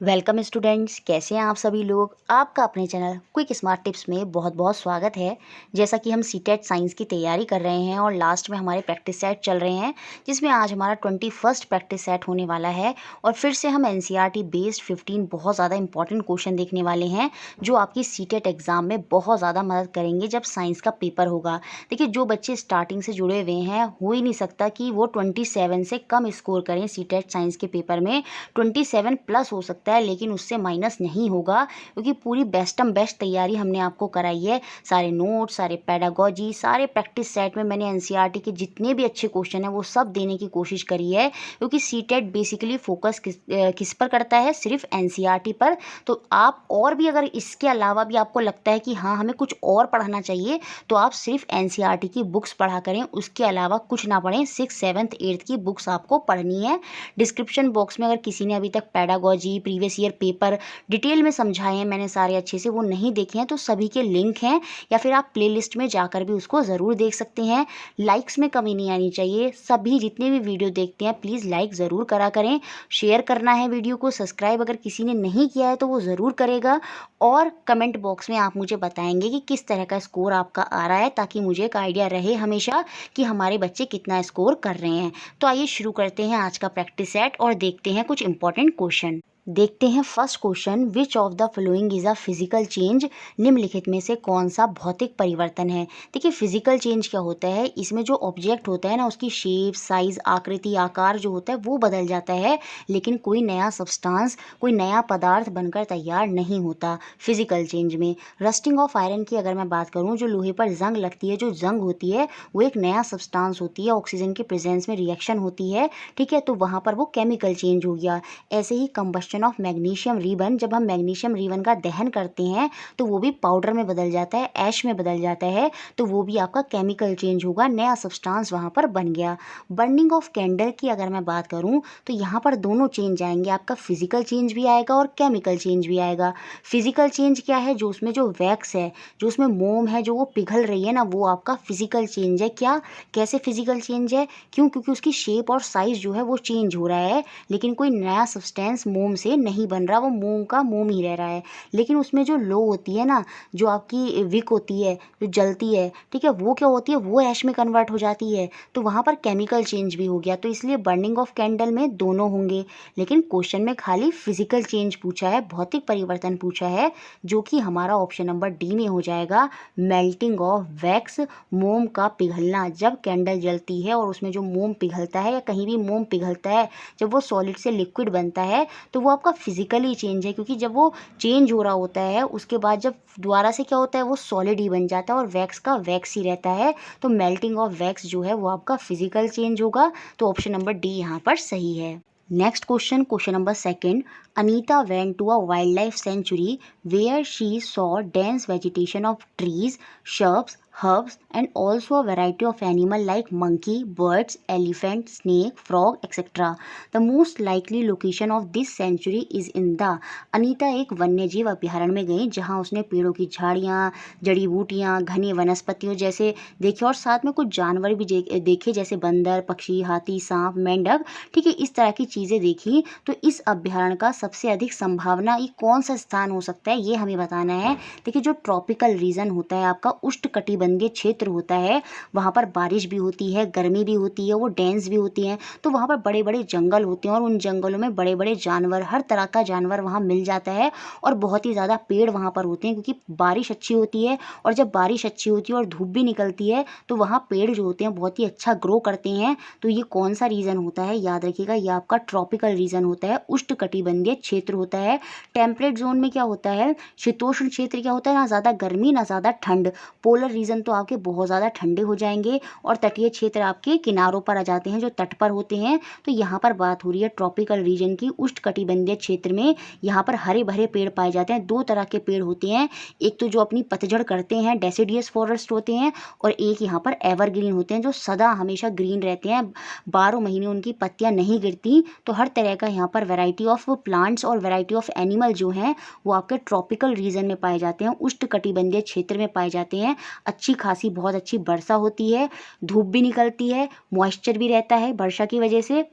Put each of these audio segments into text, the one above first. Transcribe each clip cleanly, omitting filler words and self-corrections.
Welcome students, कैसे हैं आप सभी लोग। आपका अपने चैनल क्विक स्मार्ट टिप्स में बहुत बहुत स्वागत है। जैसा कि हम सीटेट साइंस की तैयारी कर रहे हैं और लास्ट में हमारे प्रैक्टिस सेट चल रहे हैं, जिसमें आज हमारा 21st प्रैक्टिस सेट होने वाला है। और फिर से हम एनसीईआरटी बेस्ड 15 बहुत ज़्यादा इंपॉर्टेंट क्वेश्चन देखने वाले हैं, जो आपकी सीटेट एग्जाम में बहुत ज़्यादा मदद करेंगे जब साइंस का पेपर होगा। देखिए, जो बच्चे स्टार्टिंग से जुड़े हुए हैं, हो ही नहीं सकता कि वो 27 से कम स्कोर करें सीटेट साइंस के पेपर में। 27 प्लस हो सकता है, लेकिन उससे माइनस नहीं होगा, क्योंकि पूरी बेस्टम बेस्ट तैयारी हमने आपको कराई है। सारे नोट्स, सारे पेडागोजी, सारे प्रैक्टिस सेट में मैंने एनसीईआरटी के जितने भी अच्छे क्वेश्चन हैं वो सब देने की कोशिश करी है, क्योंकि सीटेट बेसिकली फोकस किस पर करता है, सिर्फ एनसीईआरटी पर। तो आप और भी, अगर इसके अलावा भी आपको लगता है कि हाँ हमें कुछ और पढ़ना चाहिए, तो आप सिर्फ एनसीईआरटी की बुक्स पढ़ा करें, उसके अलावा कुछ ना पढ़ें। 6th 7th 8th की बुक्स आपको पढ़नी है। डिस्क्रिप्शन बॉक्स में अगर किसी ने अभी तक pedagogy, previous year paper detail में समझाए हैं मैंने सारे अच्छे से, वो नहीं देखे हैं, तो सभी के लिंक हैं, या फिर आप प्लेलिस्ट में जाकर भी उसको ज़रूर देख सकते हैं। लाइक्स में कमी नहीं आनी चाहिए। सभी जितने भी वीडियो देखते हैं प्लीज़ लाइक ज़रूर करा करें। शेयर करना है वीडियो को। सब्सक्राइब अगर किसी ने नहीं किया है तो वो ज़रूर करेगा। और कमेंट बॉक्स में आप मुझे बताएंगे कि किस तरह का स्कोर आपका आ रहा है, ताकि मुझे एक आइडिया रहे हमेशा कि हमारे बच्चे कितना स्कोर कर रहे हैं। तो आइए शुरू करते हैं आज का प्रैक्टिस सेट और देखते हैं कुछ इंपॉर्टेंट क्वेश्चन। देखते हैं first question, which of the following is a physical change. निम्नलिखित में से कौन सा भौतिक परिवर्तन है। देखिए, फिजिकल चेंज क्या होता है, इसमें जो ऑब्जेक्ट होता है ना, उसकी शेप, साइज, आकृति, आकार जो होता है वो बदल जाता है, लेकिन कोई नया सब्सटेंस, कोई नया पदार्थ बनकर तैयार नहीं होता फिजिकल चेंज में। रस्टिंग ऑफ आयरन की अगर मैं बात करूँ, जो लोहे पर जंग लगती है, जो जंग होती है वो एक नया सब्सटेंस होती है, ऑक्सीजन के प्रेजेंस में रिएक्शन होती है, ठीक है, तो वहाँ पर वो केमिकल चेंज हो गया। ऐसे ही कंबस्शन ऑफ मैग्नीशियम रिबन, जब हम मैग्नीशियम रिबन का दहन करते हैं तो वो भी पाउडर में बदल जाता है, ऐश में बदल जाता है, तो वो भी आपका केमिकल चेंज होगा, नया सब्सटेंस वहाँ पर बन गया। बर्निंग ऑफ कैंडल की अगर मैं बात करूँ तो यहाँ पर दोनों चेंज आएंगे, आपका फिजिकल चेंज भी आएगा और केमिकल चेंज भी आएगा। फिजिकल चेंज क्या है, जो उसमें जो वैक्स है, जो उसमें मोम है, जो वो पिघल रही है ना, वो आपका फिजिकल चेंज है। क्या, कैसे फिजिकल चेंज है, क्यों, क्योंकि उसकी शेप और साइज जो है वो चेंज हो रहा है, लेकिन कोई नया सब्सटेंस मोम से नहीं बन रहा, वो मोम का मोम ही रह रहा है। लेकिन उसमें जो लो होती है ना, जो आपकी विक होती है, जो जलती है, ठीक है, वो क्या होती है, वो ऐश में कन्वर्ट हो जाती है, तो वहाँ पर केमिकल चेंज भी हो गया। तो इसलिए बर्निंग ऑफ कैंडल में दोनों होंगे, लेकिन क्वेश्चन में खाली फिजिकल चेंज पूछा है, भौतिक परिवर्तन पूछा है, जो कि हमारा ऑप्शन नंबर डी में हो जाएगा। मेल्टिंग ऑफ वैक्स, मोम का पिघलना। जब कैंडल जलती है और उसमें जो मोम पिघलता है, या कहीं भी मोम पिघलता है, जब वो सॉलिड से लिक्विड बनता है, तो वो आपका फिजिकली चेंज है, क्योंकि जब वो चेंज हो रहा होता है उसके बाद जब दोबारा से क्या होता है, वो सॉलिड ही बन जाता है और वैक्स का वैक्स ही रहता है। तो मेल्टिंग ऑफ वैक्स जो है वो आपका फिजिकल चेंज होगा, तो ऑप्शन नंबर डी यहाँ पर सही है। Next question, question number second, Anita went to a wildlife sanctuary where she saw dense vegetation of trees, shrubs, herbs and also a variety of animal like monkey, birds, elephant, snake, frog, etc. The most likely location of this sanctuary is in the। Anita एक वन्य जीव अभ्यारण्य में गई, जहाँ उसने पेड़ों की झाड़ियाँ, जड़ी बूटियाँ, घनी वनस्पतियों जैसे देखे, और साथ में कुछ जानवर भी देखे, जैसे बंदर, पक्षी, हाथी, सांप, मेंढक, ठीक है, इस तरह की चीज़ें देखी। तो इस अभ्यारण्य का सबसे अधिक संभावना ये कौन सा स्थान हो सकता है, ये हमें बताना है। देखिए, जो ट्रॉपिकल रीजन होता है आपका, उष्णकटिबंधीय क्षेत्र होता है, वहाँ पर बारिश भी होती है, गर्मी भी होती है, वो डेंस भी होती है, तो वहाँ पर बड़े बड़े जंगल होते हैं, और उन जंगलों में बड़े बड़े जानवर, हर तरह का जानवर वहाँ मिल जाता है, और बहुत ही ज़्यादा पेड़ वहाँ पर होते हैं, क्योंकि बारिश अच्छी होती है, और जब बारिश अच्छी होती है और धूप भी निकलती है, तो वहाँ पेड़ जो होते हैं बहुत ही अच्छा ग्रो करते हैं। तो ये कौन सा रीजन होता है, याद रखिएगा, ये आपका ट्रॉपिकल रीजन होता है, उष्णकटिबंधीय क्षेत्र होता है। टेम्परेट जोन में क्या होता है, शीतोष्ण क्षेत्र क्या होता है, ना ज़्यादा गर्मी ना ज़्यादा ठंड। पोलर रीजन तो आपके बहुत ज़्यादा ठंडे हो जाएंगे, और तटीय क्षेत्र आपके किनारों पर आ जाते हैं, जो तट पर होते हैं। तो यहाँ पर बात हो रही है ट्रॉपिकल रीजन की, उष्णकटिबंधीय क्षेत्र में। यहाँ पर हरे भरे पेड़ पाए जाते हैं। दो तरह के पेड़ होते हैं, एक तो जो अपनी पतझड़ करते हैं, डेसिडियस फॉरेस्ट होते हैं, और एक यहाँ पर एवरग्रीन होते हैं, जो सदा हमेशा ग्रीन रहते हैं, 12 महीने उनकी पत्तियाँ नहीं गिरती। तो हर तरह का यहाँ पर वैरायटी ऑफ प्लांट्स और वैरायटी ऑफ एनिमल जो हैं वो आपके ट्रॉपिकल रीजन में पाए जाते हैं, उष्णकटिबंधीय क्षेत्र में पाए जाते हैं। अच्छी खासी बहुत अच्छी वर्षा होती है, धूप भी निकलती है, मॉइस्चर भी रहता है वर्षा की वजह से,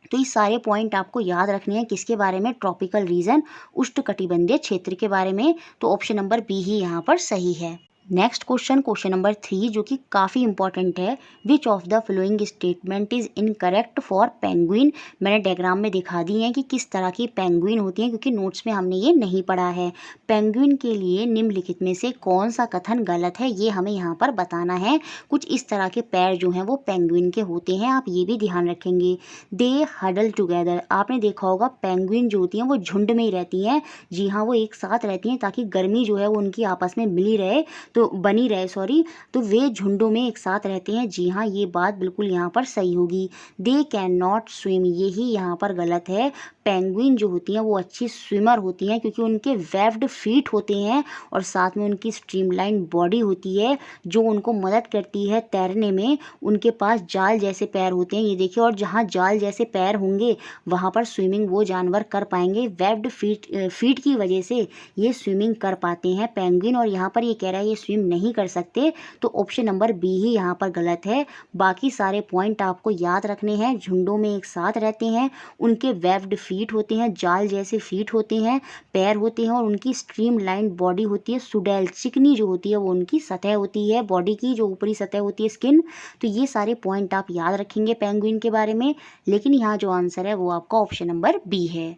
तो ये सारे पॉइंट आपको याद रखने हैं किसके बारे में, ट्रॉपिकल रीजन, उष्णकटिबंधीय क्षेत्र के बारे में। तो ऑप्शन नंबर बी ही यहाँ पर सही है। नेक्स्ट क्वेश्चन नंबर 3 जो कि काफ़ी इंपॉर्टेंट है, which of the following statement is incorrect for penguin. मैंने डायग्राम में दिखा दी है कि किस तरह की पेंगुइन होती हैं, क्योंकि नोट्स में हमने ये नहीं पढ़ा है। पेंगुइन के लिए निम्नलिखित में से कौन सा कथन गलत है, ये हमें यहाँ पर बताना है। कुछ इस तरह के पैर जो हैं वो पेंगुइन के होते हैं, आप ये भी ध्यान रखेंगे। दे हडल टुगेदर, आपने देखा होगा पेंगुइन जो होती हैं वो झुंड में ही रहती हैं। जी हाँ, वो एक साथ रहती हैं ताकि गर्मी जो है वो उनकी आपस में मिली रहे, तो बनी रहे सॉरी, तो वे झुंडों में एक साथ रहते हैं। जी हाँ, ये बात बिल्कुल यहाँ पर सही होगी। दे कैन नॉट स्विम, यही यहाँ पर गलत है। पेंगुइन जो होती हैं वो अच्छी स्विमर होती हैं क्योंकि उनके वेव्ड फीट होते हैं और साथ में उनकी स्ट्रीमलाइन बॉडी होती है जो उनको मदद करती है तैरने में। उनके पास जाल जैसे पैर होते हैं, ये देखिए, और जहाँ जाल जैसे पैर होंगे वहाँ पर स्विमिंग वो जानवर कर पाएंगे। वेव्ड फीट की वजह से ये स्विमिंग कर पाते हैं पेंगुइन, और यहाँ पर ये कह रहा है ये स्विम नहीं कर सकते, तो ऑप्शन नंबर बी ही यहाँ पर गलत है। बाकी सारे पॉइंट आपको याद रखने हैं। झुंडों में एक साथ रहते हैं, उनके वेव्ड फीट होते हैं, जाल जैसे फीट होते हैं, पैर होते हैं, और उनकी स्ट्रीम लाइन बॉडी होती है। सुडेल, चिकनी जो होती है वो उनकी सतह होती है, बॉडी की जो ऊपरी सतह होती है, स्किन। तो ये सारे पॉइंट आप याद रखेंगे पेंगुइन के बारे में, लेकिन यहाँ जो आंसर है वो आपका ऑप्शन नंबर बी है।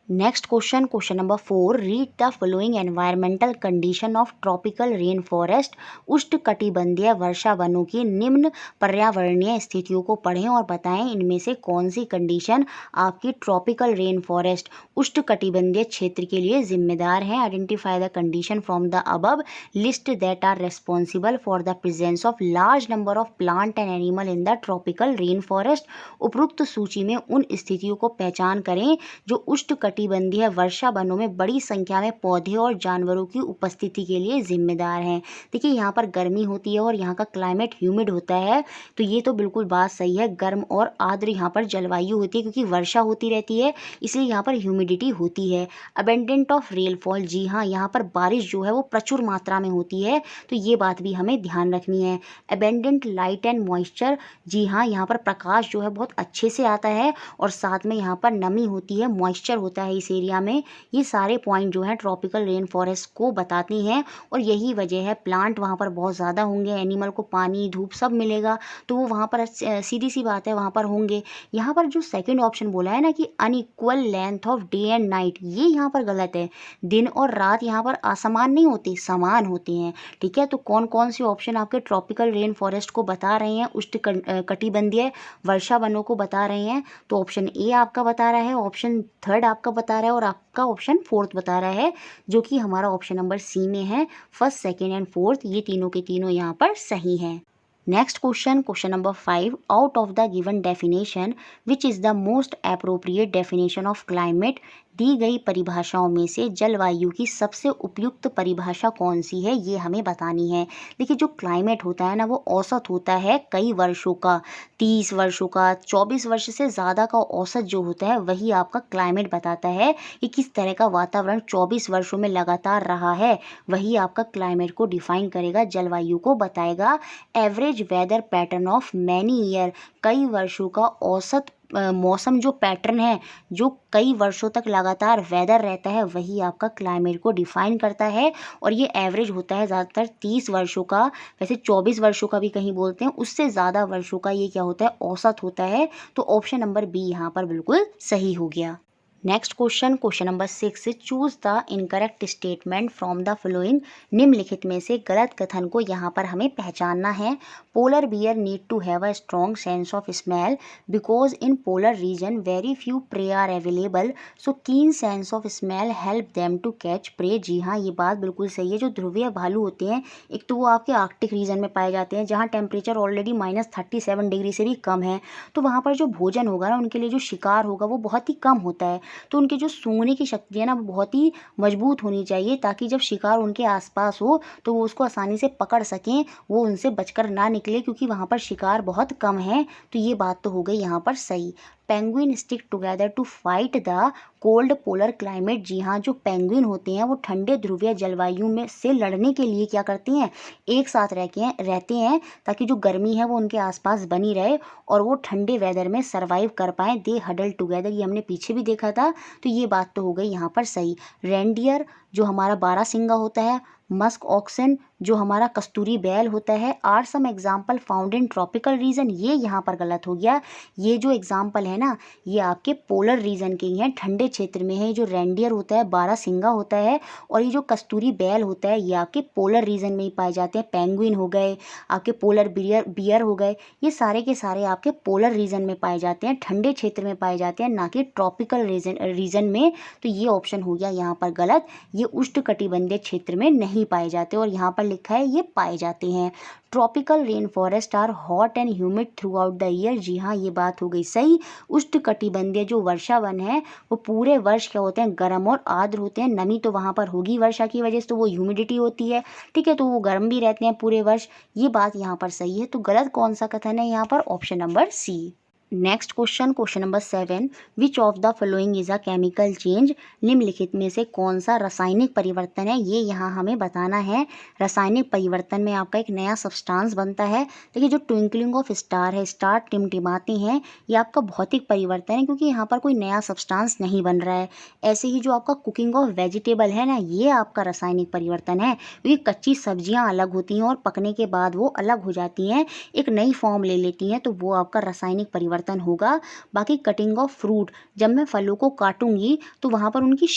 Next question number 4, read the following environmental condition of tropical rain forest. उष्णकटिबंधीय वर्षा वनों की निम्न पर्यावरणीय स्थितियों को पढ़ें और बताएं इनमें से कौन सी कंडीशन आपकी ट्रॉपिकल रेन फॉरेस्ट उष्णकटिबंधीय क्षेत्र के लिए जिम्मेदार है। Identify the condition from the above, list that are responsible for the presence of large number of plant and animal in the tropical rain forest. उपरोक्त सूची में उन स्थितियों को पहचान करें जो उष्णकटिबंधीय वर्षा वनों में बड़ी संख्या में पौधे और जानवरों की उपस्थिति के लिए जिम्मेदार हैं। देखिए, यहाँ पर गर्मी होती है और यहाँ का क्लाइमेट ह्यूमिड होता है, तो ये तो बिल्कुल बात सही है। गर्म और आर्द्र यहाँ पर जलवायु होती है क्योंकि वर्षा होती रहती है, इसलिए यहाँ पर ह्यूमिडिटी होती है। अबेंडेंट ऑफ रेनफॉल, जी हाँ, यहाँ पर बारिश जो है वो प्रचुर मात्रा में होती है, तो ये बात भी हमें ध्यान रखनी है। अबेंडेंट लाइट एंड मॉइस्चर, जी हाँ, यहाँ पर प्रकाश जो है बहुत अच्छे से आता है और साथ में यहाँ पर नमी होती है, मॉइस्चर होता है इस एरिया में। ये सारे पॉइंट जो हैं ट्रॉपिकल रेन फॉरेस्ट को बताती हैं, और यही वजह है प्लांट वहाँ पर बहुत ज़्यादा होंगे, एनिमल को पानी धूप सब मिलेगा, तो वो वहाँ पर सीधी सी बात है वहाँ पर होंगे। यहाँ पर जो सेकंड ऑप्शन बोला है ना कि unequal length of day and night, ये यहाँ पर गलत है। दिन और रात यहाँ पर असमान नहीं होते, समान होते हैं। ठीक है, तो कौन कौन से ऑप्शन आपके ट्रॉपिकल रेन फॉरेस्ट को बता रहे हैं, उष्णकटिबंधीय वर्षा वनों को बता रहे हैं? तो ऑप्शन ए आपका बता रहा है, ऑप्शन थर्ड आपका बता रहा है, और आपका ऑप्शन फोर्थ बता रहा है, जो कि हमारा ऑप्शन नंबर सी में है। फर्स्ट, सेकेंड एंड फोर्थ, ये तीनों के तीनों यहाँ पर सही हैं। Next question number 5, out of the given definition which is the most appropriate definition of climate. दी गई परिभाषाओं में से जलवायु की सबसे उपयुक्त परिभाषा कौन सी है, ये हमें बतानी है। देखिए, जो क्लाइमेट होता है ना वो औसत होता है कई वर्षों का, 30 वर्षों का, 24 वर्ष से ज़्यादा का औसत जो होता है वही आपका क्लाइमेट बताता है कि किस तरह का वातावरण 24 वर्षों में लगातार रहा है, वही आपका क्लाइमेट को डिफाइन करेगा, जलवायु को बताएगा। Average weather pattern of many year, कई वर्षों का औसत मौसम जो पैटर्न है, जो कई वर्षों तक लगातार वेदर रहता है, वही आपका क्लाइमेट को डिफाइन करता है। और ये एवरेज होता है ज़्यादातर 30 वर्षों का, वैसे 24 वर्षों का भी कहीं बोलते हैं, उससे ज़्यादा वर्षों का ये क्या होता है, औसत होता है। तो ऑप्शन नंबर बी यहाँ पर बिल्कुल सही हो गया। Next question number 6, choose the incorrect statement from the following. निम्नलिखित में से गलत कथन को यहाँ पर हमें पहचानना है। Polar bear need to have a strong sense of smell because in polar region very few prey are available, so keen sense of smell help them to catch prey. जी हाँ, ये बात बिल्कुल सही है। जो ध्रुवीय भालू होते हैं, एक तो वो आपके आर्कटिक रीजन में पाए जाते हैं जहाँ टेम्परेचर ऑलरेडी -37 डिग्री से भी कम है, तो वहाँ पर जो भोजन होगा ना, उनके लिए जो शिकार होगा वो बहुत ही कम होता है। तो उनके जो सूंघने की शक्ति है ना वो बहुत ही मजबूत होनी चाहिए, ताकि जब शिकार उनके आसपास हो तो वो उसको आसानी से पकड़ सकें, वो उनसे बचकर ना निकले, क्योंकि वहाँ पर शिकार बहुत कम है। तो ये बात तो हो गई यहाँ पर सही। Penguin stick together to fight the cold polar climate. जी हाँ, जो पेंगुइन होते हैं वो ठंडे ध्रुवीय जलवायु में से लड़ने के लिए क्या करते हैं, एक साथ रहते हैं ताकि जो गर्मी है वो उनके आसपास बनी रहे और वो ठंडे वेदर में सर्वाइव कर पाएँ। दे हडल टुगेदर, ये हमने पीछे भी देखा था, तो ये बात तो हो गई यहाँ पर सही। रेंडियर जो हमारा बारहसिंगा होता है, मस्क ऑक्सन जो हमारा कस्तूरी बैल होता है, are some example found in tropical region. ये यहाँ पर गलत हो गया। ये जो एग्जाम्पल है ना, ये आपके पोलर रीजन के ही हैं, ठंडे क्षेत्र में है। जो रेंडियर होता है, बारहसिंगा होता है, और ये जो कस्तूरी बैल होता है, ये आपके पोलर रीजन में ही पाए जाते हैं। पेंगुइन हो गए, आपके पोलर बियर हो गए, ये सारे के सारे आपके पोलर रीजन में पाए जाते हैं, ठंडे क्षेत्र में पाए जाते हैं, ना कि ट्रॉपिकल रीजन में। तो ये ऑप्शन हो गया यहाँ पर गलत। ये उष्णकटिबंधीय क्षेत्र में नहीं पाए जाते, और यहाँ पर लिखा है ये पाए जाते हैं। Tropical rain forest are hot and humid throughout the year. जी हाँ, ये बात हो गई सही। उष्णकटिबंधीय जो वर्षा वन है वो पूरे वर्ष क्या होते हैं, गर्म और आर्द्र होते हैं। नमी तो वहाँ पर होगी वर्षा की वजह से, तो वो ह्यूमिडिटी होती है, ठीक है, तो वो गर्म भी रहते हैं पूरे वर्ष। ये बात यहाँ पर सही है। तो गलत कौन सा कथन है यहाँ पर, option number C. Next question, question number 7, which of the following is a chemical change. निम्नलिखित में से कौन सा रासायनिक परिवर्तन है, ये यहाँ हमें बताना है। रासायनिक परिवर्तन में आपका एक नया सब्सटेंस बनता है। देखिए, जो ट्विंकलिंग ऑफ स्टार है, स्टार टिमटिमाते हैं, ये आपका भौतिक परिवर्तन है, क्योंकि यहाँ पर कोई नया सब्सटेंस नहीं बन रहा है। ऐसे ही जो आपका कुकिंग ऑफ वेजिटेबल है ना, ये आपका रासायनिक परिवर्तन है, क्योंकि कच्ची सब्जियाँ अलग होती हैं और पकने के बाद वो अलग हो जाती हैं, एक नई फॉर्म ले लेती हैं, तो वो आपका रासायनिक परिवर्तन होगा। बाकी कटिंग ऑफ फ्रूट, जब मैं फलों को काटूंगी तो वहाँ पर उनकी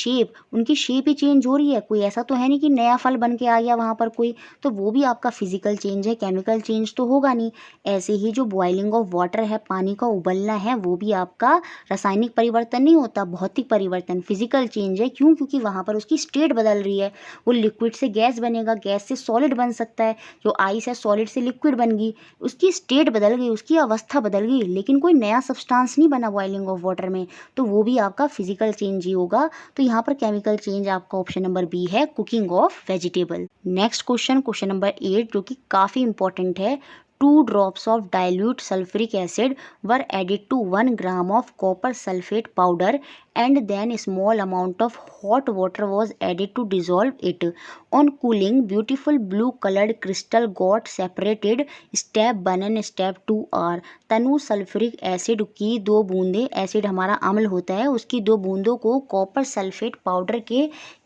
शेप ही चेंज हो रही है। कोई ऐसा तो है नहीं कि नया फल बन के आ गया वहाँ पर कोई, तो वो भी आपका फिजिकल चेंज है, केमिकल चेंज तो होगा नहीं। ऐसे ही जो बॉइलिंग ऑफ वाटर है, पानी का उबलना है, वो भी आपका रासायनिक परिवर्तन नहीं होता, भौतिक परिवर्तन, फिजिकल चेंज है। क्यों? क्योंकि वहाँ पर उसकी स्टेट बदल रही है। वो लिक्विड से गैस बनेगा, गैस से सॉलिड बन सकता है, जो आइस है सॉलिड से लिक्विड बन गई, उसकी स्टेट बदल गई, उसकी अवस्था बदल गई, लेकिन कोई नया सब्सटेंस नहीं बना बॉइलिंग ऑफ वाटर में, तो वो भी आपका फिजिकल चेंज ही होगा। तो यहाँ पर केमिकल चेंज आपका ऑप्शन नंबर बी है, cooking of vegetable. Next question, question number 8, जो कि काफ़ी इंपॉर्टेंट है। 2 drops of dilute sulfuric acid were added to 1 gram of copper sulfate powder and then a small amount of hot water was added to dissolve it. On cooling, beautiful blue colored crystal got separated. Step 1 and step 2 are Tanu sulphuric acid की 2 बूंदें, acid हमारा अम्ल होता है, उसकी 2 बूंदों को copper sulphate powder के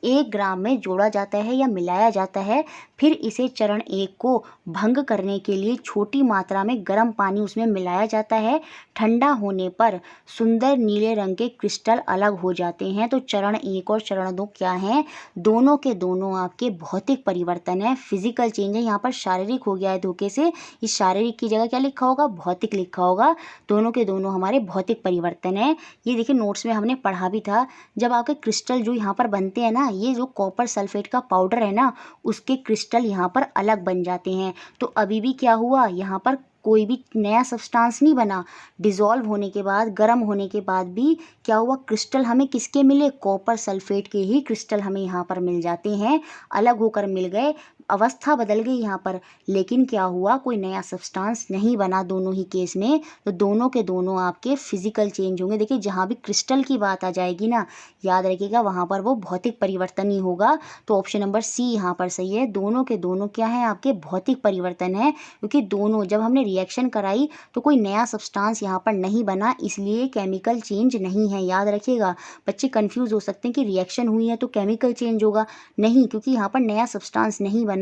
1 ग्राम में जोड़ा जाता है या मिलाया जाता है। फिर इसे चरण 1 को भंग करने के लिए छोटी मात्रा में गर्म पानी उसमें मिलाया जाता है। ठंडा होने पर सुंदर नीले रंग के क्रिस्टल अलग हो जाते हैं। तो चरण 1 और चरण 2 क्या हैं, दोनों के दोनों आपके भौतिक परिवर्तन है, फिजिकल चेंज है। यहाँ पर शारीरिक हो गया है धोखे से, इस शारीरिक की जगह क्या लिखा होगा, भौतिक लिखा होगा। दोनों के दोनों हमारे भौतिक परिवर्तन है। ये देखिए नोट्स में हमने पढ़ा भी था, जब आपके क्रिस्टल जो यहाँ पर बनते हैं ना, ये जो कॉपर सल्फेट का पाउडर है ना, उसके क्रिस्टल यहाँ पर अलग बन जाते हैं। तो अभी भी क्या हुआ, यहाँ पर कोई भी नया सब्सटेंस नहीं बना। डिज़ोल्व होने के बाद, गर्म होने के बाद भी क्या हुआ, क्रिस्टल हमें किसके मिले, कॉपर सल्फेट के ही क्रिस्टल हमें यहाँ पर मिल जाते हैं, अलग होकर मिल गए, अवस्था बदल गई यहाँ पर, लेकिन क्या हुआ, कोई नया सब्सटेंस नहीं बना दोनों ही केस में। तो दोनों के दोनों आपके फिजिकल चेंज होंगे। देखिए जहाँ भी क्रिस्टल की बात आ जाएगी ना, याद रखिएगा वहाँ पर वो भौतिक परिवर्तन ही होगा। तो ऑप्शन नंबर सी यहाँ पर सही है। दोनों के दोनों क्या है, आपके भौतिक परिवर्तन है, क्योंकि दोनों जब हमने रिएक्शन कराई तो कोई नया सब्सटेंस यहाँ पर नहीं बना, इसलिए केमिकल चेंज नहीं है। याद रखिएगा, बच्चे कंफ्यूज हो सकते हैं कि रिएक्शन हुई है तो केमिकल चेंज होगा, नहीं, क्योंकि यहाँ पर नया सब्सटेंस नहीं बना।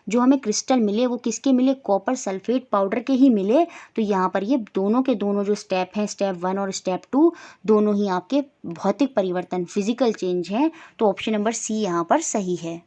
जो हमें क्रिस्टल मिले वो किसके मिले, कॉपर सल्फेट पाउडर के ही मिले। तो यहाँ पर ये दोनों के दोनों जो स्टेप हैं, स्टेप 1 और स्टेप 2, दोनों ही आपके भौतिक परिवर्तन, फिजिकल चेंज हैं। तो ऑप्शन नंबर सी यहाँ पर सही है।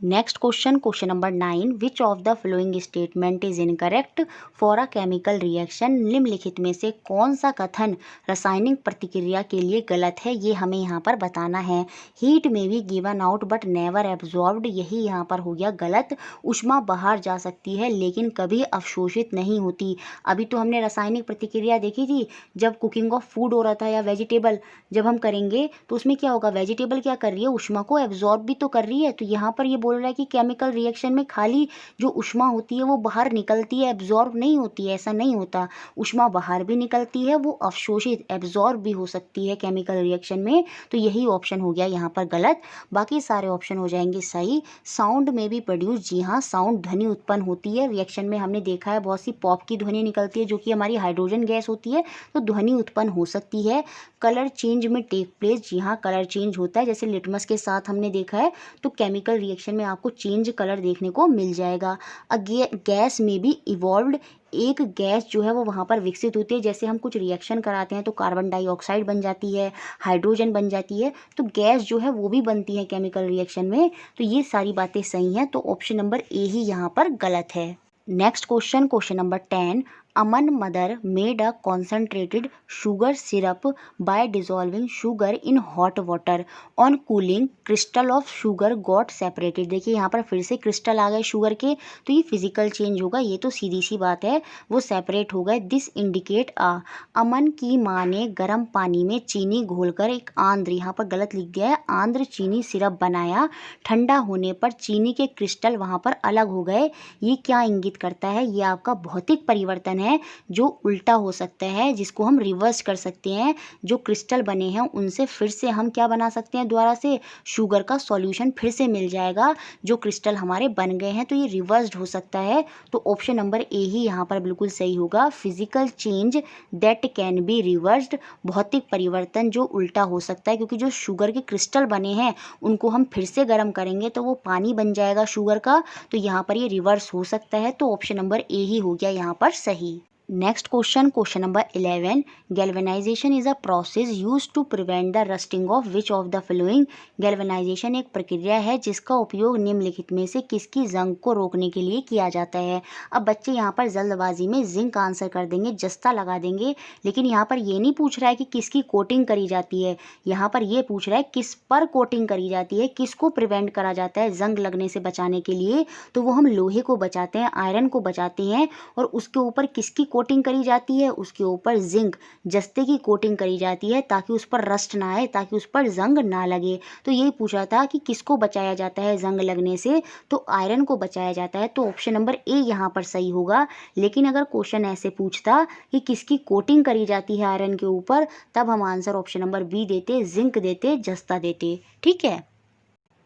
Next question, question number 9, which of the following statement is incorrect for a chemical reaction. निम्नलिखित में से कौन सा कथन रासायनिक प्रतिक्रिया के लिए गलत है, ये हमें यहाँ पर बताना है। हीट में be given out but never absorbed, यही यहाँ पर हो गया गलत। ऊष्मा बाहर जा सकती है लेकिन कभी अवशोषित नहीं होती। अभी तो हमने रासायनिक प्रतिक्रिया देखी थी, जब कुकिंग ऑफ फूड हो रहा था या वेजिटेबल जब हम करेंगे तो उसमें क्या होगा, वेजिटेबल क्या कर रही है, ऊष्मा को एब्जॉर्ब भी तो कर रही है। तो यहाँ पर ये बोल रहा है कि केमिकल रिएक्शन में खाली जो ऊष्मा होती है वो बाहर निकलती है, एब्जॉर्ब नहीं होती है, ऐसा नहीं होता। ऊष्मा बाहर भी निकलती है, वो अवशोषित एब्जॉर्ब भी हो सकती है केमिकल रिएक्शन में। तो यही ऑप्शन हो गया यहाँ पर गलत, बाकी सारे ऑप्शन हो जाएंगे सही। साउंड में भी प्रोड्यूस, जी हाँ, साउंड ध्वनि उत्पन्न होती है रिएक्शन में। हमने देखा है बहुत सी पॉप की ध्वनि निकलती है जो कि हमारी हाइड्रोजन गैस होती है, तो ध्वनि उत्पन्न हो सकती है। कलर चेंज में टेक प्लेस, जी हाँ, कलर चेंज होता है, जैसे लिटमस के साथ हमने देखा है। तो केमिकल रिएक्शन में आपको चेंज कलर देखने को मिल जाएगा। गैस में भी इवॉल्व्ड, एक गैस जो है वो वहाँ पर विकसित होती है। जैसे हम कुछ रिएक्शन कराते हैं तो कार्बन डाइऑक्साइड बन जाती है, हाइड्रोजन बन जाती है, तो गैस जो है वो भी बनती है केमिकल रिएक्शन में। तो ये सारी बातें सही हैं, तो ऑप्शन नंबर ए ही यहाँ पर गलत है। Next question, question number 10। Aman mother made a concentrated sugar syrup by dissolving sugar in hot water on cooling crystal of sugar got separated. देखिए यहाँ पर फिर से क्रिस्टल आ गए शुगर के, तो ये फिजिकल चेंज होगा, ये तो सीधी सी बात है, वो सेपरेट हो गए। दिस इंडिकेट आ, अमन की माँ ने गर्म पानी में चीनी घोलकर एक आंध्र, यहाँ पर गलत लिख दिया है, आंध्र चीनी सिरप बनाया। ठंडा होने पर चीनी के क्रिस्टल वहाँ पर अलग हो गए। ये क्या इंगित करता है? ये आपका भौतिक परिवर्तन है जो उल्टा हो सकता है, जिसको हम रिवर्स कर सकते हैं। जो क्रिस्टल बने हैं उनसे फिर से हम क्या बना सकते हैं, दोबारा से शुगर का सॉल्यूशन फिर से मिल जाएगा। जो क्रिस्टल हमारे बन गए हैं, तो ये रिवर्स्ड हो सकता है। तो ऑप्शन नंबर ए ही यहाँ पर बिल्कुल सही होगा। Physical change that can be reversed, भौतिक परिवर्तन जो उल्टा हो सकता है, क्योंकि जो शुगर के क्रिस्टल बने हैं उनको हम फिर से गर्म करेंगे तो वो पानी बन जाएगा शुगर का, तो यहाँ पर ये रिवर्स हो सकता है। तो ऑप्शन नंबर ए ही हो गया यहाँ पर सही। Next question, question number 11। Galvanisation is a process use to prevent the rusting of which of the following. Galvanisation एक प्रक्रिया है जिसका उपयोग निम्नलिखित में से किसकी जंग को रोकने के लिए किया जाता है। अब बच्चे यहाँ पर जल्दबाजी में जिंक आंसर कर देंगे, जस्ता लगा देंगे, लेकिन यहाँ पर ये नहीं पूछ रहा है कि किसकी कोटिंग करी जाती है, यहाँ पर ये पूछ रहा है किस पर कोटिंग करी जाती है, किसको प्रिवेंट करा जाता है जंग लगने से बचाने के लिए। तो वो हम लोहे को बचाते हैं, आयरन को बचाते हैं, और उसके ऊपर किसकी कोटिंग करी जाती है, उसके ऊपर जिंक जस्ते की कोटिंग करी जाती है, ताकि उस पर रस्ट ना आए, ताकि उस पर जंग ना लगे। तो यही पूछा था कि किसको बचाया जाता है जंग लगने से, तो आयरन को बचाया जाता है। तो ऑप्शन नंबर ए यहाँ पर सही होगा। लेकिन अगर क्वेश्चन ऐसे पूछता कि किसकी कोटिंग करी जाती है आयरन के ऊपर, तब हम आंसर ऑप्शन नंबर बी देते, जिंक देते, जस्ता देते। ठीक है।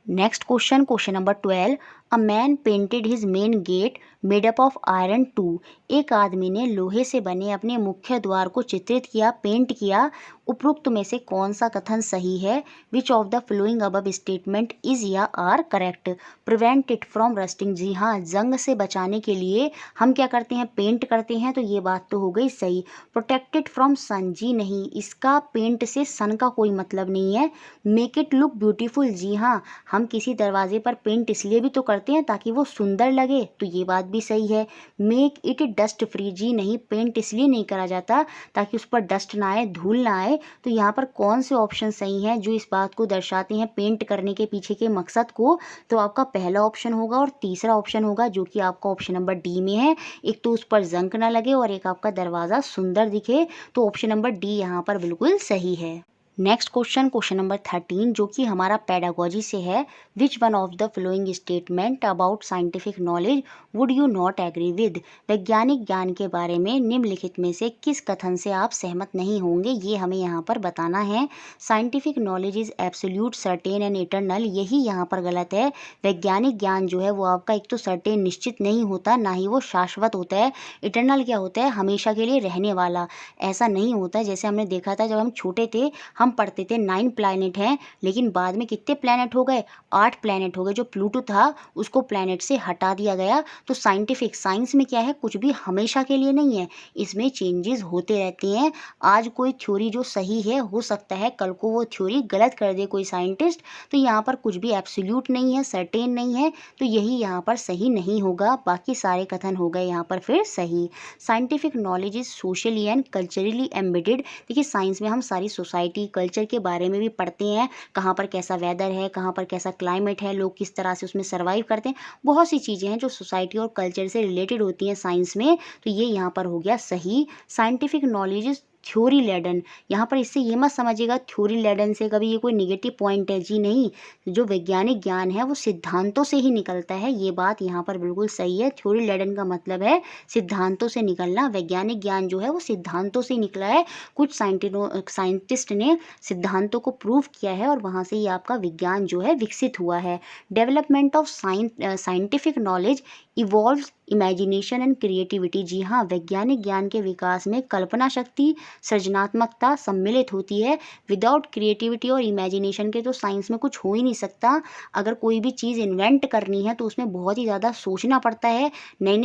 Next question, question number 12। A man painted his main gate made up of iron too. एक आदमी ने लोहे से बने अपने मुख्य द्वार को चित्रित किया, पेंट किया। उपरोक्त में से कौन सा कथन सही है? Which of the following above statement is या are correct? Prevent it from rusting, जी हाँ, जंग से बचाने के लिए हम क्या करते हैं, पेंट करते हैं, तो ये बात तो हो गई सही। प्रोटेक्टेड फ्रॉम सन, जी नहीं, इसका पेंट से सन का कोई मतलब नहीं है। मेक इट लुक ब्यूटीफुल, जी हाँ, हम किसी दरवाजे पर पेंट इसलिए भी तो करते हैं ताकि वो सुंदर लगे, तो ये बात भी सही है। मेक इट डस्ट फ्री, जी नहीं, पेंट इसलिए नहीं करा जाता ताकि उस पर डस्ट ना आए, धूल ना आए। तो यहाँ पर कौन से ऑप्शन सही हैं जो इस बात को दर्शाते हैं पेंट करने के पीछे के मकसद को? तो आपका पहला ऑप्शन होगा और तीसरा ऑप्शन होगा, जो कि आपका ऑप्शन नंबर डी में है। एक तो उस पर जंग ना लगे और एक आपका दरवाज़ा सुंदर दिखे, तो ऑप्शन नंबर डी यहाँ पर बिल्कुल सही है। नेक्स्ट क्वेश्चन, क्वेश्चन नंबर 13, जो कि हमारा पेडागोजी से है। Which one of the following statement about scientific knowledge would you not agree with. वैज्ञानिक ज्ञान के बारे में निम्नलिखित में से किस कथन से आप सहमत नहीं होंगे, ये हमें यहाँ पर बताना है। Scientific knowledge is absolute, certain and eternal, यही यहाँ पर गलत है। वैज्ञानिक ज्ञान जो है वो आपका एक तो सर्टेन, निश्चित नहीं होता, ना ही वो शाश्वत होता है। इटरनल क्या होता है, हमेशा के लिए रहने वाला। ऐसा नहीं होता, जैसे हमने देखा था जब हम छोटे थे, हम पढ़ते थे 9 प्लैनेट हैं, लेकिन बाद में कितने प्लैनेट हो गए, 8 प्लैनेट हो गए। जो प्लूटो था उसको प्लैनेट से हटा दिया गया। तो साइंटिफिक, साइंस में क्या है, कुछ भी हमेशा के लिए नहीं है, इसमें चेंजेस होते रहते हैं। आज कोई थ्योरी जो सही है, हो सकता है कल को वो थ्योरी गलत कर दे कोई साइंटिस्ट। तो यहाँ पर कुछ भी एब्सोल्यूट नहीं है, सर्टेन नहीं है, तो यही यहाँ पर सही नहीं होगा। बाकी सारे कथन हो गए यहाँ पर फिर सही। Scientific knowledge is socially and culturally embedded. देखिए साइंस में हम सारी सोसाइटी, कल्चर के बारे में भी पढ़ते हैं, कहाँ पर कैसा वेदर है, कहाँ पर कैसा क्लाइमेट है, लोग किस तरह से उसमें सर्वाइव करते हैं। बहुत सी चीज़ें हैं जो सोसाइटी और कल्चर से रिलेटेड होती हैं साइंस में, तो ये यहाँ पर हो गया सही। Scientific knowledge theory laden. यहाँ पर इससे ये मत समझिएगा थ्योरी लेडन से कभी ये कोई निगेटिव पॉइंट है, जी नहीं। जो वैज्ञानिक ज्ञान है वो सिद्धांतों से ही निकलता है, ये बात यहाँ पर बिल्कुल सही है। थ्योरी लेडन का मतलब है सिद्धांतों से निकलना। वैज्ञानिक ज्ञान जो है वो सिद्धांतों से निकला है। कुछ साइंटिस्ट ने सिद्धांतों को प्रूव किया है और वहाँ से ही आपका विज्ञान जो है विकसित हुआ है। Development of scientific knowledge evolves imagination and creativity. जी हाँ, वैज्ञानिक ज्ञान के विकास में कल्पना शक्ति, सृजनात्मकता सम्मिलित होती है। विदाउट क्रिएटिविटी और इमेजिनेशन के तो साइंस में कुछ हो ही नहीं सकता। अगर कोई भी चीज़ इन्वेंट करनी है तो उसमें बहुत ही ज़्यादा सोचना पड़ता है, नई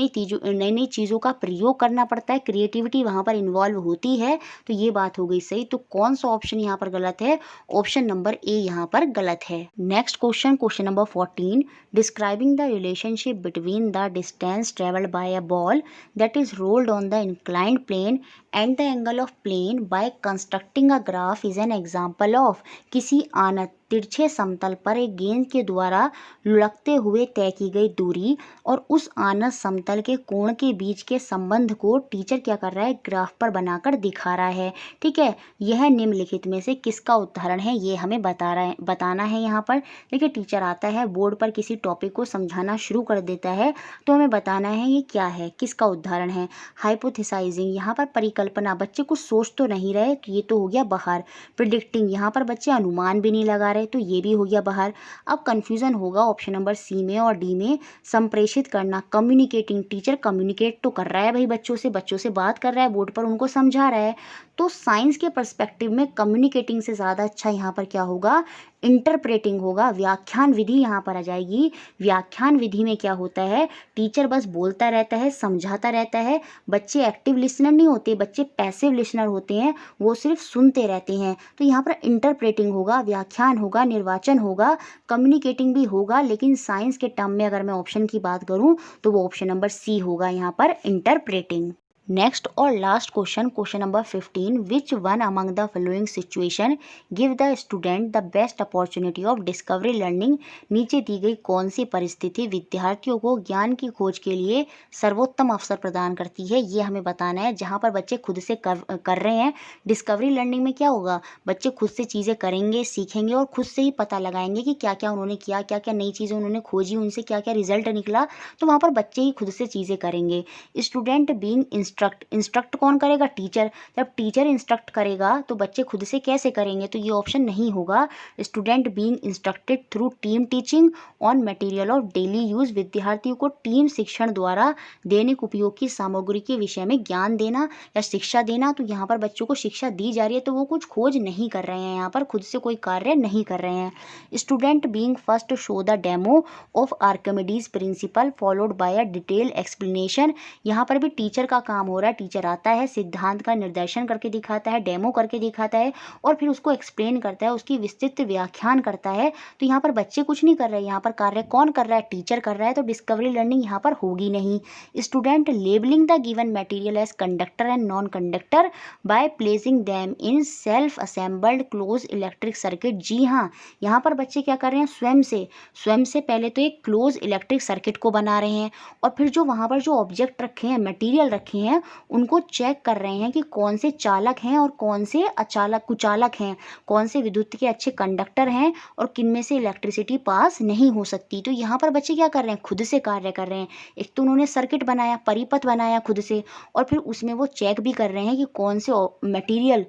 नई चीज़ों का प्रयोग करना पड़ता है, क्रिएटिविटी वहाँ पर इन्वॉल्व होती है। तो ये बात हो गई सही। तो कौन सा ऑप्शन यहाँ पर गलत है? ऑप्शन नंबर ए यहाँ पर गलत है। Next question, question number 14, describing the relationship between the distance travelled by a ball that is rolled on the inclined plane and the angle of plane by constructing a graph is an example of। किसी आनत तिरछे समतल पर एक गेंद के द्वारा लुढ़कते हुए तय की गई दूरी और उस आनत समतल के कोण के बीच के संबंध को टीचर क्या कर रहा है? ग्राफ पर बनाकर दिखा रहा है। ठीक है, यह निम्नलिखित में से किसका उदाहरण है, ये हमें बताना है। यहाँ पर देखिए, टीचर आता है बोर्ड पर किसी टॉपिक को समझाना शुरू कर देता है, तो हमें बताना है ये क्या है, किसका उदाहरण है। हाइपोथेसाइजिंग, यहाँ पर परिकल्पना, बच्चे कुछ सोच तो नहीं रहे, तो ये तो हो गया बाहर। प्रिडिक्टिंग, यहाँ पर बच्चे अनुमान भी नहीं लगा रहे, तो ये भी हो गया बाहर। अब कंफ्यूजन होगा ऑप्शन नंबर सी में और डी में। संप्रेषित करना, कम्युनिकेटिंग, टीचर कम्युनिकेट तो कर रहा है भाई बच्चों से बात कर रहा है, बोर्ड पर उनको समझा रहा है। तो साइंस के पर्सपेक्टिव में कम्युनिकेटिंग से ज़्यादा अच्छा यहाँ पर क्या होगा? इंटरप्रेटिंग होगा। व्याख्यान विधि यहाँ पर आ जाएगी। व्याख्यान विधि में क्या होता है? टीचर बस बोलता रहता है, समझाता रहता है। बच्चे एक्टिव लिसनर नहीं होते, बच्चे पैसिव लिसनर होते हैं, वो सिर्फ सुनते रहते हैं। तो यहाँ पर इंटरप्रेटिंग होगा, व्याख्यान होगा, निर्वाचन होगा, कम्युनिकेटिंग भी होगा। लेकिन साइंस के टर्म में अगर मैं ऑप्शन की बात करूँ तो वो ऑप्शन नंबर सी होगा यहाँ पर, इंटरप्रेटिंग। नेक्स्ट और last question, question number 15, which one among the following situation give the student the best opportunity of discovery learning. नीचे दी गई कौन सी परिस्थिति विद्यार्थियों को ज्ञान की खोज के लिए सर्वोत्तम अवसर प्रदान करती है, ये हमें बताना है। जहाँ पर बच्चे खुद से कर रहे हैं। डिस्कवरी लर्निंग में क्या होगा? बच्चे खुद से चीज़ें करेंगे, सीखेंगे और खुद से ही पता लगाएंगे कि क्या क्या उन्होंने किया, क्या क्या नई चीज़ें उन्होंने खोजी, उनसे क्या क्या रिजल्ट निकला। तो वहाँ पर बच्चे ही खुद से चीज़ें करेंगे। स्टूडेंट बीइंग इंस्ट्रक्ट कौन करेगा? टीचर। जब टीचर इंस्ट्रक्ट करेगा तो बच्चे खुद से कैसे करेंगे? तो ये ऑप्शन नहीं होगा। Student being instructed through team teaching on material of daily use. विद्यार्थियों को टीम शिक्षण द्वारा दैनिक उपयोग की सामग्री के विषय में ज्ञान देना या शिक्षा देना। तो यहाँ पर बच्चों को शिक्षा दी जा रही है, तो वो कुछ खोज नहीं कर रहे हैं, यहाँ पर खुद से कोई कार्य नहीं कर रहे हैं। Student being first show the demo of Archimedes principal followed by a detail explanation. यहाँ पर भी टीचर का काम हो रहा है। टीचर आता है, सिद्धांत का निर्देशन करके दिखाता है, डेमो करके दिखाता है और फिर उसको एक्सप्लेन करता है, उसकी विस्तृत व्याख्यान करता है। तो यहाँ पर बच्चे कुछ नहीं कर रहे, यहाँ पर कार्य कौन कर रहा है? टीचर कर रहा है। तो डिस्कवरी लर्निंग यहाँ पर होगी नहीं। Student labelling the given material as conductor and non conductor by placing them in self assembled close electric circuit. जी हाँ, यहाँ पर बच्चे क्या कर रहे हैं? स्वयं से पहले तो एक क्लोज इलेक्ट्रिक सर्किट को बना रहे हैं और फिर जो वहाँ पर जो ऑब्जेक्ट रखे हैं, मटेरियल रखे हैं, उनको चेक कर रहे हैं कि कौन से चालक हैं और कौन से कुचालक हैं, कौन से विद्युत के अच्छे कंडक्टर हैं और किन में से इलेक्ट्रिसिटी पास नहीं हो सकती। तो यहाँ पर बच्चे क्या कर रहे हैं? खुद से कार्य कर रहे हैं। एक तो उन्होंने सर्किट बनाया, परिपथ बनाया खुद से, और फिर उसमें वो चेक भी कर रहे हैं कि कौन से मटेरियल,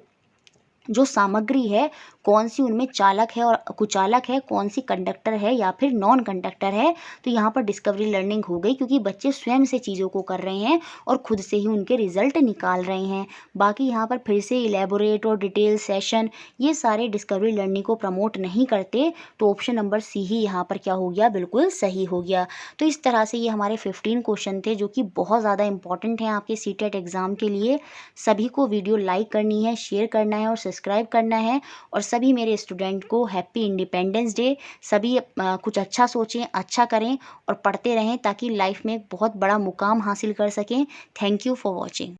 जो सामग्री है, कौन सी उनमें चालक है और कुचालक है, कौन सी कंडक्टर है या फिर नॉन कंडक्टर है। तो यहाँ पर डिस्कवरी लर्निंग हो गई, क्योंकि बच्चे स्वयं से चीज़ों को कर रहे हैं और खुद से ही उनके रिजल्ट निकाल रहे हैं। बाकी यहाँ पर फिर से इलेबोरेट और डिटेल सेशन, ये सारे डिस्कवरी लर्निंग को प्रमोट नहीं करते। तो ऑप्शन नंबर सी ही यहाँ पर क्या हो गया? बिल्कुल सही हो गया। तो इस तरह से ये हमारे 15 क्वेश्चन थे, जो कि बहुत ज़्यादा इंपॉर्टेंट हैं आपके सीटेट एग्ज़ाम के लिए। सभी को वीडियो लाइक करनी है, शेयर करना है और सब्सक्राइब करना है। और सभी मेरे स्टूडेंट को हैप्पी इंडिपेंडेंस डे। सभी कुछ अच्छा सोचें, अच्छा करें और पढ़ते रहें, ताकि लाइफ में एक बहुत बड़ा मुकाम हासिल कर सकें। Thank you for watching.